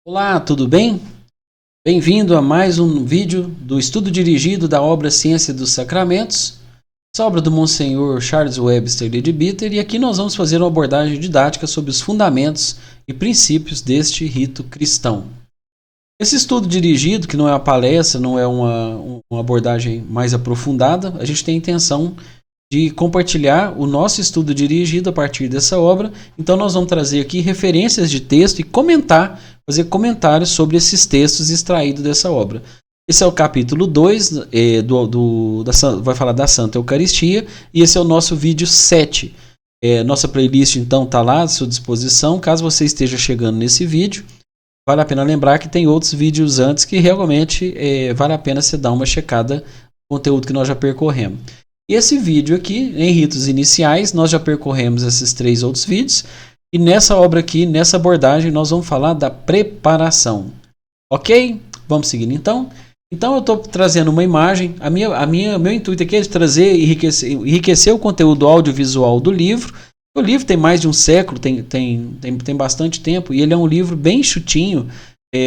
Olá, tudo bem? Bem-vindo a mais um vídeo do estudo dirigido da obra Ciência dos Sacramentos, essa obra do Monsenhor Charles Webster Leadbeater, e aqui nós vamos fazer uma abordagem didática sobre os fundamentos e princípios deste rito cristão. Esse estudo dirigido, que não é uma palestra, não é uma abordagem mais aprofundada, a gente tem a intenção de compartilhar o nosso estudo dirigido a partir dessa obra. Então nós vamos trazer aqui referências de texto e fazer comentários sobre esses textos extraídos dessa obra. Esse é o capítulo 2, vai falar da Santa Eucaristia, e esse é o nosso vídeo 7. Nossa playlist então está lá à sua disposição, caso você esteja chegando nesse vídeo. Vale a pena lembrar que tem outros vídeos antes que realmente vale a pena você dar uma checada no conteúdo que nós já percorremos. E esse vídeo aqui, em ritos iniciais, nós já percorremos esses 3 outros vídeos. E nessa obra aqui, nessa abordagem, nós vamos falar da preparação. Ok? Vamos seguindo então. Então eu estou trazendo uma imagem. Meu intuito aqui é de trazer e enriquecer o conteúdo audiovisual do livro. O livro tem mais de um século, tem bastante tempo. E ele é um livro bem enxutinho.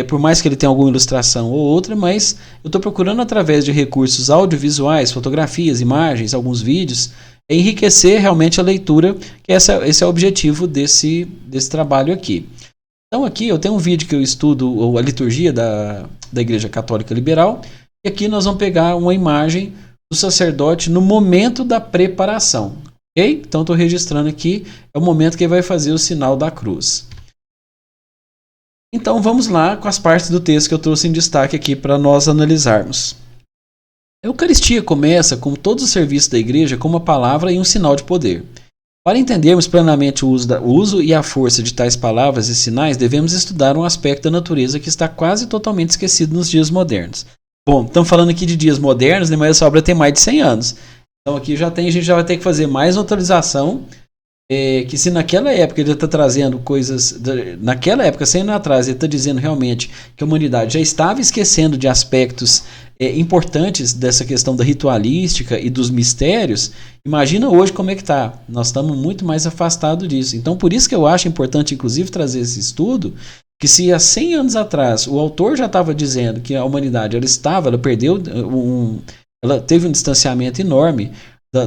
Por mais que ele tenha alguma ilustração ou outra, mas eu estou procurando através de recursos audiovisuais, fotografias, imagens, alguns vídeos, enriquecer realmente a leitura, que esse é o objetivo desse trabalho aqui. Então aqui eu tenho um vídeo que eu estudo a liturgia da Igreja Católica Liberal, e aqui nós vamos pegar uma imagem do sacerdote no momento da preparação. Ok? Então estou registrando aqui, é o momento que ele vai fazer o sinal da cruz. Então vamos lá com as partes do texto que eu trouxe em destaque aqui para nós analisarmos. A Eucaristia começa, como todos os serviços da Igreja, com uma palavra e um sinal de poder. Para entendermos plenamente o uso e a força de tais palavras e sinais, devemos estudar um aspecto da natureza que está quase totalmente esquecido nos dias modernos. Bom, estamos falando aqui de dias modernos, mas essa obra tem mais de 100 anos. Então aqui a gente já vai ter que fazer mais uma atualização. Que se naquela época ele está trazendo coisas, naquela época, 100 anos atrás, ele está dizendo realmente que a humanidade já estava esquecendo de aspectos importantes dessa questão da ritualística e dos mistérios. Imagina hoje como é que está. Nós estamos muito mais afastados disso. Então por isso que eu acho importante inclusive trazer esse estudo, que se há 100 anos atrás o autor já estava dizendo que a humanidade ela perdeu ela teve um distanciamento enorme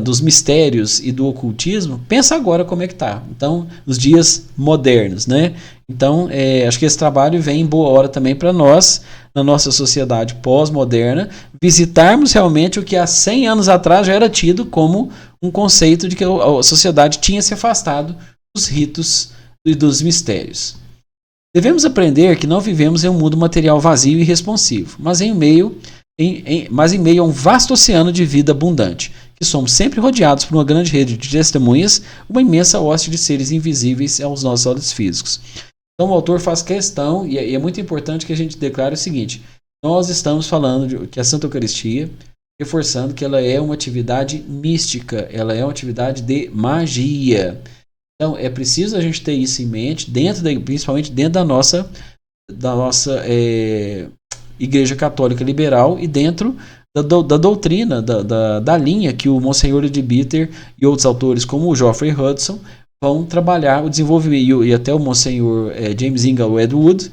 dos mistérios e do ocultismo, pensa agora como é que está. Então, nos dias modernos, né? Então, acho que esse trabalho vem em boa hora também para nós, na nossa sociedade pós-moderna, visitarmos realmente o que há 100 anos atrás já era tido como um conceito de que a sociedade tinha se afastado dos ritos e dos mistérios. Devemos aprender que não vivemos em um mundo material vazio e irresponsivo, mas em meio a um vasto oceano de vida abundante, que somos sempre rodeados por uma grande rede de testemunhas, uma imensa hoste de seres invisíveis aos nossos olhos físicos. Então o autor faz questão, e é muito importante que a gente declare o seguinte: nós estamos falando de que a Santa Eucaristia, reforçando que ela é uma atividade mística, ela é uma atividade de magia. Então é preciso a gente ter isso em mente, principalmente dentro da nossa Igreja Católica Liberal e dentro da doutrina, da linha que o Monsenhor Leadbeater e outros autores como o Geoffrey Hudson vão trabalhar o desenvolvimento, e até o Monsenhor James Ingle Edwood.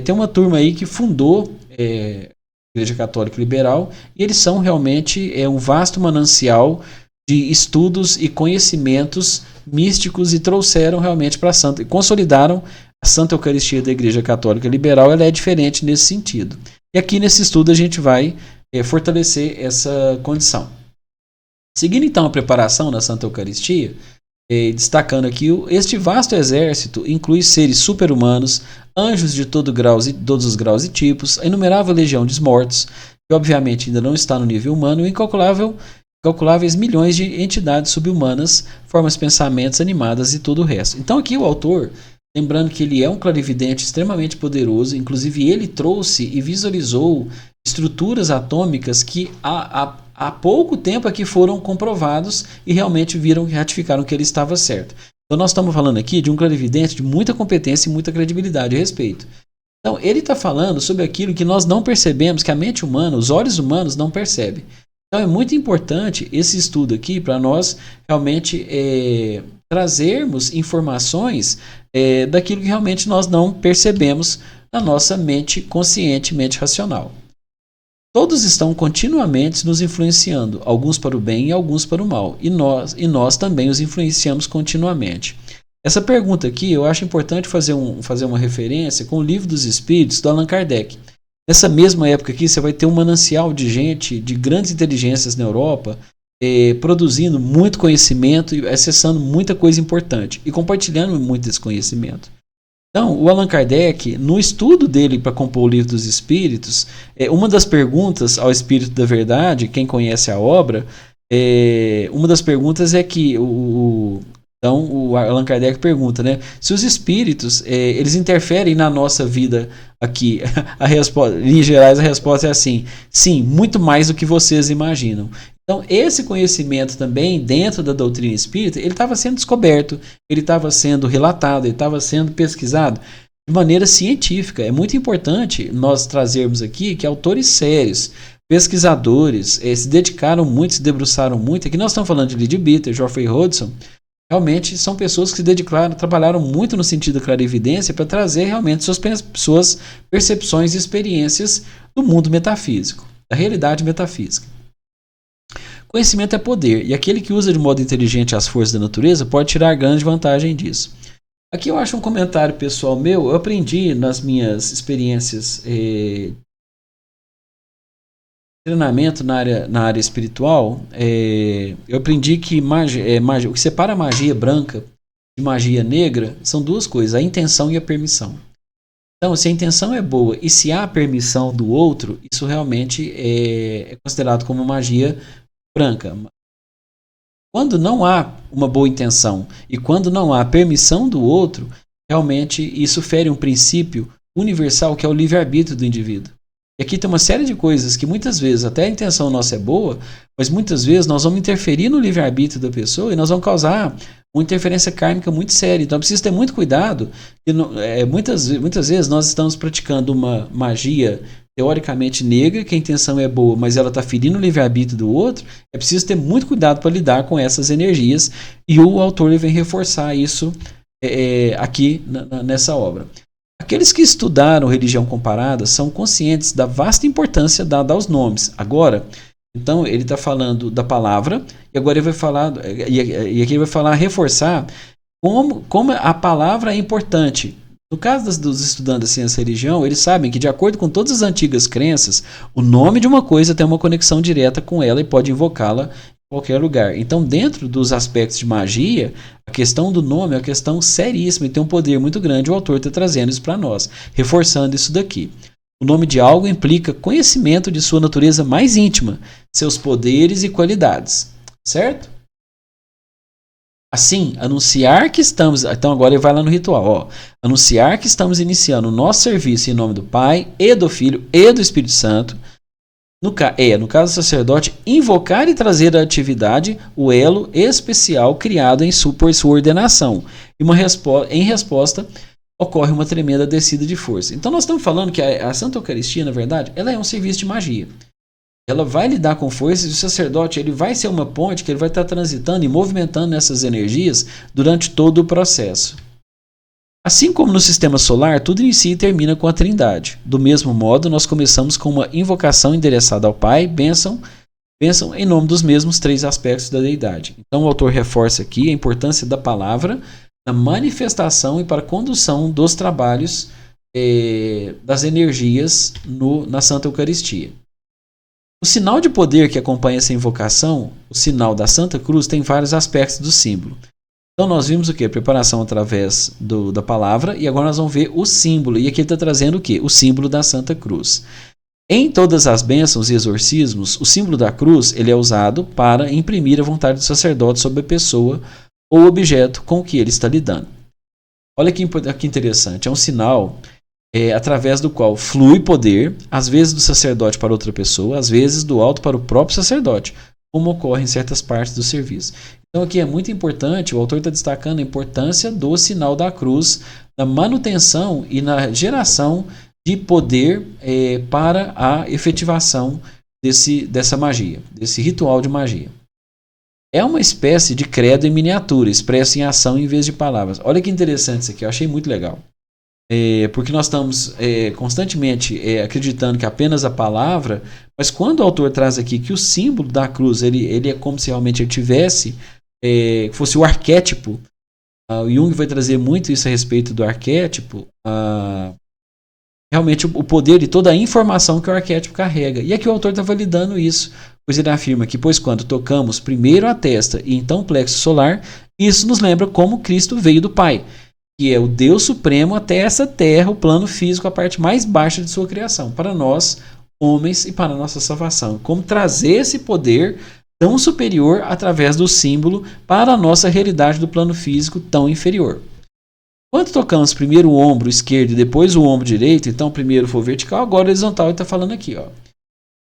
Tem uma turma aí que fundou a Igreja Católica Liberal, e eles são realmente um vasto manancial de estudos e conhecimentos místicos, e trouxeram realmente para a Santa, e consolidaram a Santa Eucaristia da Igreja Católica Liberal. Ela é diferente nesse sentido. E aqui nesse estudo a gente vai fortalecer essa condição. Seguindo então a preparação da Santa Eucaristia, destacando aqui, este vasto exército inclui seres super-humanos, anjos de todos os graus e tipos, a inumerável legião de mortos, que obviamente ainda não está no nível humano, e incalculáveis milhões de entidades subhumanas, formas, pensamentos, animadas e todo o resto. Então aqui o autor, lembrando que ele é um clarividente extremamente poderoso, inclusive ele trouxe e visualizou estruturas atômicas que há pouco tempo aqui foram comprovados e realmente ratificaram que ele estava certo. Então nós estamos falando aqui de um clarividente de muita competência e muita credibilidade a respeito. Então ele está falando sobre aquilo que nós não percebemos, que a mente humana, os olhos humanos não percebem. Então é muito importante esse estudo aqui para nós realmente trazermos informações daquilo que realmente nós não percebemos na nossa mente consciente, mente racional. Todos estão continuamente nos influenciando, alguns para o bem e alguns para o mal, e nós também os influenciamos continuamente. Essa pergunta aqui eu acho importante fazer uma referência com o Livro dos Espíritos do Allan Kardec. Nessa mesma época aqui você vai ter um manancial de gente, de grandes inteligências na Europa, produzindo muito conhecimento e acessando muita coisa importante e compartilhando muito desse conhecimento. Então, o Allan Kardec, no estudo dele para compor o Livro dos Espíritos, uma das perguntas ao Espírito da Verdade, quem conhece a obra, uma das perguntas é que então o Allan Kardec pergunta, né, se os espíritos eles interferem na nossa vida aqui. A resposta, em gerais, a resposta é assim: sim, muito mais do que vocês imaginam. Então, esse conhecimento também, dentro da doutrina espírita, ele estava sendo descoberto, ele estava sendo relatado, ele estava sendo pesquisado de maneira científica. É muito importante nós trazermos aqui que autores sérios, pesquisadores, se dedicaram muito, se debruçaram muito. Aqui nós estamos falando de Leadbeater, Bitter, Geoffrey Hodgson. Realmente são pessoas que se dedicaram, trabalharam muito no sentido da clarividência para trazer realmente suas percepções e experiências do mundo metafísico, da realidade metafísica. Conhecimento é poder, e aquele que usa de modo inteligente as forças da natureza pode tirar grande vantagem disso. Aqui eu acho um comentário pessoal meu. Eu aprendi nas minhas experiências de treinamento na área espiritual, eu aprendi que o que separa a magia branca de magia negra são duas coisas: a intenção e a permissão. Então, se a intenção é boa e se há a permissão do outro, isso realmente é considerado como magia branca. Quando não há uma boa intenção e quando não há permissão do outro, realmente isso fere um princípio universal que é o livre-arbítrio do indivíduo. E aqui tem uma série de coisas que muitas vezes até a intenção nossa é boa, mas muitas vezes nós vamos interferir no livre-arbítrio da pessoa e nós vamos causar uma interferência kármica muito séria. Então precisa ter muito cuidado. Muitas vezes nós estamos praticando uma magia teoricamente negra, que a intenção é boa, mas ela está ferindo o livre-arbítrio do outro. É preciso ter muito cuidado para lidar com essas energias, e o autor vem reforçar isso aqui nessa obra. Aqueles que estudaram religião comparada são conscientes da vasta importância dada aos nomes. Agora, então ele está falando da palavra, e agora ele vai falar, e aqui ele vai falar, reforçar como a palavra é importante. No caso dos estudantes da ciência e religião, eles sabem que, de acordo com todas as antigas crenças, o nome de uma coisa tem uma conexão direta com ela e pode invocá-la em qualquer lugar. Então, dentro dos aspectos de magia, a questão do nome é uma questão seríssima e tem um poder muito grande. O autor está trazendo isso para nós, reforçando isso daqui. O nome de algo implica conhecimento de sua natureza mais íntima, seus poderes e qualidades. Certo? Assim, anunciar que estamos... Então agora ele vai lá no ritual. Anunciar que estamos iniciando o nosso serviço em nome do Pai, e do Filho, e do Espírito Santo. No caso do sacerdote, invocar e trazer à atividade o elo especial criado por sua ordenação. E em resposta, ocorre uma tremenda descida de força. Então nós estamos falando que a Santa Eucaristia, na verdade, ela é um serviço de magia. Ela vai lidar com forças, e o sacerdote ele vai ser uma ponte que ele vai estar transitando e movimentando essas energias durante todo o processo. Assim como no sistema solar, tudo inicia e termina com a Trindade. Do mesmo modo, nós começamos com uma invocação endereçada ao Pai, bênção em nome dos mesmos três aspectos da deidade. Então o autor reforça aqui a importância da palavra na manifestação e para a condução dos trabalhos das energias na Santa Eucaristia. O sinal de poder que acompanha essa invocação, o sinal da Santa Cruz, tem vários aspectos do símbolo. Então nós vimos o quê? A preparação através da palavra, e agora nós vamos ver o símbolo. E aqui ele está trazendo o quê? O símbolo da Santa Cruz. Em todas as bênçãos e exorcismos, o símbolo da cruz ele é usado para imprimir a vontade do sacerdote sobre a pessoa ou objeto com o que ele está lidando. Olha que interessante, é um sinal através do qual flui poder, às vezes do sacerdote para outra pessoa, às vezes do alto para o próprio sacerdote, como ocorre em certas partes do serviço. Então aqui é muito importante, o autor está destacando a importância do sinal da cruz, na manutenção e na geração de poder para a efetivação dessa magia, desse ritual de magia. É uma espécie de credo em miniatura, expresso em ação em vez de palavras. Olha que interessante isso aqui, eu achei muito legal. porque nós estamos constantemente acreditando que apenas a palavra, mas quando o autor traz aqui que o símbolo da cruz ele é como se realmente ele tivesse, fosse o arquétipo. O Jung vai trazer muito isso a respeito do arquétipo, realmente o poder e toda a informação que o arquétipo carrega. E aqui o autor está validando isso, pois ele afirma que, pois quando tocamos primeiro a testa e então o plexo solar, isso nos lembra como Cristo veio do Pai, que é o Deus Supremo até essa terra, o plano físico, a parte mais baixa de sua criação, para nós, homens, e para a nossa salvação. Como trazer esse poder tão superior através do símbolo para a nossa realidade do plano físico tão inferior. Quando tocamos primeiro o ombro esquerdo e depois o ombro direito, então primeiro foi vertical, agora horizontal, ele está falando aqui.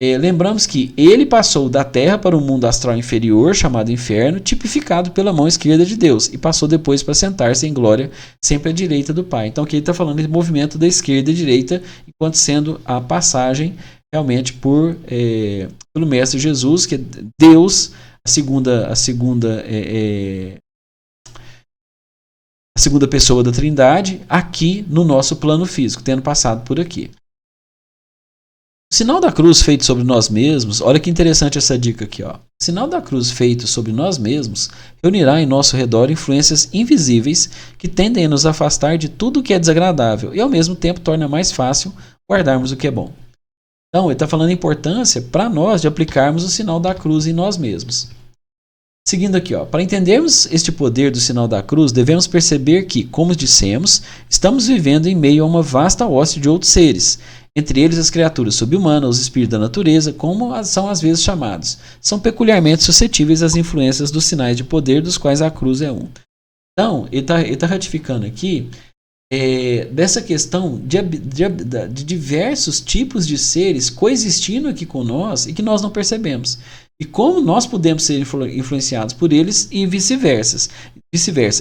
Lembramos que ele passou da terra para o mundo astral inferior, chamado inferno, tipificado pela mão esquerda de Deus, e passou depois para sentar-se em glória, sempre à direita do Pai. Então aqui ele está falando de movimento da esquerda e direita, enquanto sendo a passagem realmente pelo Mestre Jesus, que é Deus, a segunda pessoa da Trindade, aqui no nosso plano físico, tendo passado por aqui. O sinal da cruz feito sobre nós mesmos, olha que interessante essa dica aqui. O sinal da cruz feito sobre nós mesmos reunirá em nosso redor influências invisíveis que tendem a nos afastar de tudo o que é desagradável e ao mesmo tempo torna mais fácil guardarmos o que é bom. Então, ele está falando a importância para nós de aplicarmos o sinal da cruz em nós mesmos. Seguindo aqui, para entendermos este poder do sinal da cruz, devemos perceber que, como dissemos, estamos vivendo em meio a uma vasta hoste de outros seres, entre eles as criaturas subhumanas, os espíritos da natureza, como são às vezes chamados. São peculiarmente suscetíveis às influências dos sinais de poder, dos quais a cruz é um. Então, ele está ratificando aqui dessa questão de diversos tipos de seres coexistindo aqui com nós e que nós não percebemos. E como nós podemos ser influenciados por eles e vice-versa.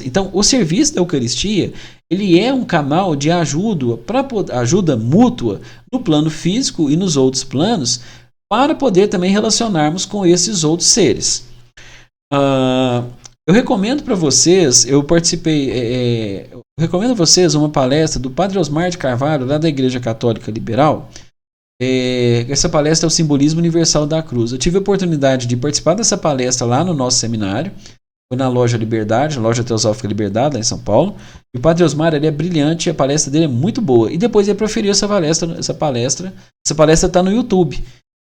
Então, o serviço da Eucaristia, ele é um canal de ajuda mútua no plano físico e nos outros planos, para poder também relacionarmos com esses outros seres. Eu recomendo para vocês, eu recomendo a vocês uma palestra do Padre Osmar de Carvalho, lá da Igreja Católica Liberal. Essa palestra é o Simbolismo Universal da Cruz. Eu tive a oportunidade de participar dessa palestra lá no nosso seminário. Foi na Loja Liberdade, na Loja Teosófica Liberdade, lá em São Paulo. E o Padre Osmar, ele é brilhante, a palestra dele é muito boa. E depois ele proferiu essa palestra. Essa palestra está no YouTube.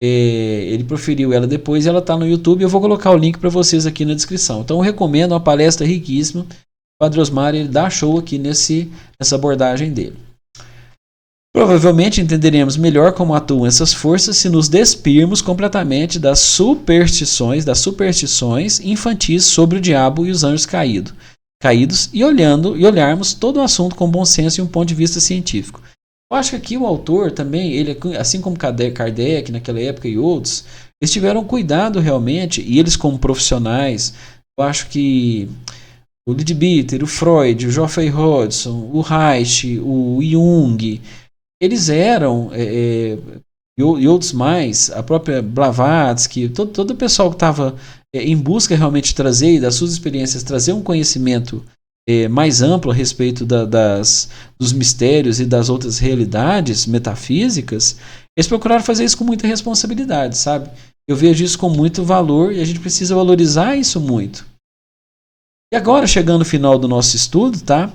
Ele proferiu ela depois e ela está no YouTube. Eu vou colocar o link para vocês aqui na descrição. Então eu recomendo uma palestra riquíssima. O Padre Osmar, ele dá show aqui nessa abordagem dele. Provavelmente entenderemos melhor como atuam essas forças se nos despirmos completamente das superstições infantis sobre o diabo e os anjos caídos e olharmos todo o assunto com bom senso e um ponto de vista científico. Eu acho que aqui o autor também, ele, assim como Kardec naquela época e outros, eles tiveram cuidado realmente, e eles como profissionais, eu acho que o Leadbeater, o Freud, o Geoffrey Hodgson, o Reich, o Jung, eles eram, e outros mais, a própria Blavatsky, todo o pessoal que estava em busca realmente de trazer, das suas experiências, trazer um conhecimento mais amplo a respeito dos mistérios e das outras realidades metafísicas, eles procuraram fazer isso com muita responsabilidade, sabe? Eu vejo isso com muito valor e a gente precisa valorizar isso muito. E agora, chegando no final do nosso estudo, tá?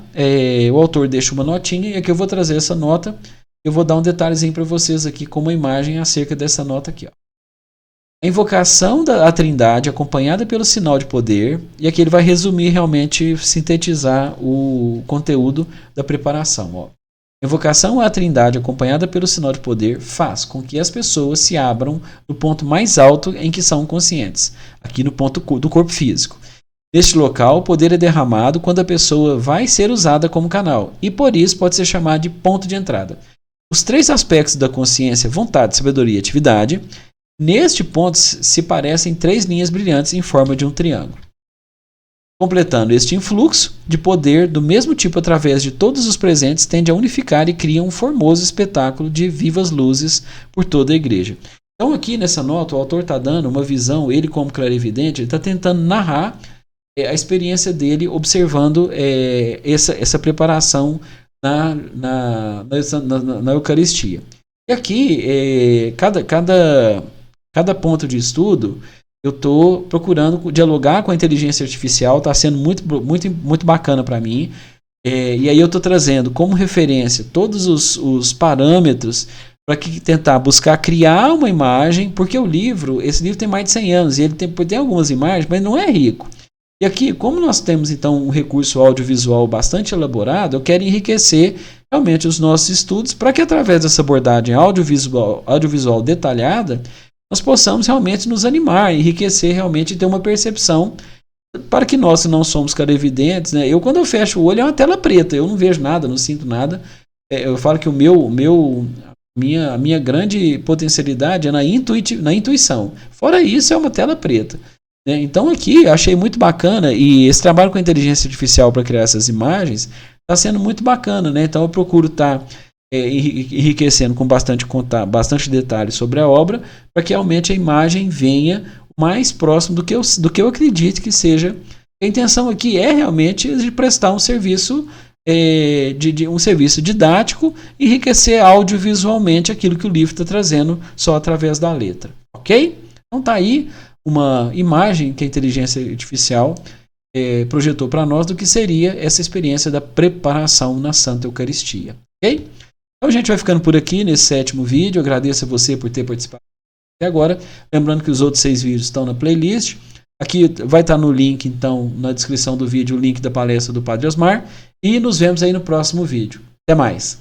O autor deixa uma notinha e aqui eu vou trazer essa nota. Eu vou dar um detalhezinho para vocês aqui com uma imagem acerca dessa nota aqui. A invocação da Trindade acompanhada pelo sinal de poder, e aqui ele vai resumir realmente, sintetizar o conteúdo da preparação. A invocação à Trindade acompanhada pelo sinal de poder faz com que as pessoas se abram no ponto mais alto em que são conscientes, aqui no ponto do corpo físico. Neste local, o poder é derramado quando a pessoa vai ser usada como canal, e por isso pode ser chamado de ponto de entrada. Os três aspectos da consciência, vontade, sabedoria e atividade, neste ponto se parecem três linhas brilhantes em forma de um triângulo. Completando este influxo de poder do mesmo tipo através de todos os presentes, tende a unificar e cria um formoso espetáculo de vivas luzes por toda a igreja. Então aqui nessa nota o autor está dando uma visão, ele como clarividente, ele está tentando narrar a experiência dele observando essa preparação na Eucaristia. E aqui, cada ponto de estudo, eu estou procurando dialogar com a inteligência artificial, está sendo muito bacana para mim. E aí eu estou trazendo como referência todos os parâmetros para tentar buscar criar uma imagem, porque esse livro tem mais de 100 anos, e ele tem algumas imagens, mas não é rico. E aqui, como nós temos então um recurso audiovisual bastante elaborado, eu quero enriquecer realmente os nossos estudos para que através dessa abordagem audiovisual detalhada, nós possamos realmente nos animar, enriquecer realmente e ter uma percepção para que nós não somos clarividentes, né? Quando eu fecho o olho é uma tela preta, eu não vejo nada, não sinto nada. Eu falo que a minha grande potencialidade é na intuição. Fora isso, é uma tela preta. Então aqui eu achei muito bacana, e esse trabalho com a inteligência artificial para criar essas imagens está sendo muito bacana, né? Então eu procuro estar enriquecendo com bastante detalhes sobre a obra, para que realmente a imagem venha mais próximo do que eu acredito que seja. A intenção aqui é realmente de prestar um serviço um serviço didático, enriquecer audiovisualmente aquilo que o livro está trazendo só através da letra, ok? Então tá aí uma imagem que a inteligência artificial projetou para nós do que seria essa experiência da preparação na Santa Eucaristia, ok? Então a gente vai ficando por aqui nesse 7º vídeo. Eu agradeço a você por ter participado até agora. Lembrando que os outros 6 vídeos estão na playlist. Aqui vai estar no link, então, na descrição do vídeo, o link da palestra do Padre Osmar. E nos vemos aí no próximo vídeo. Até mais!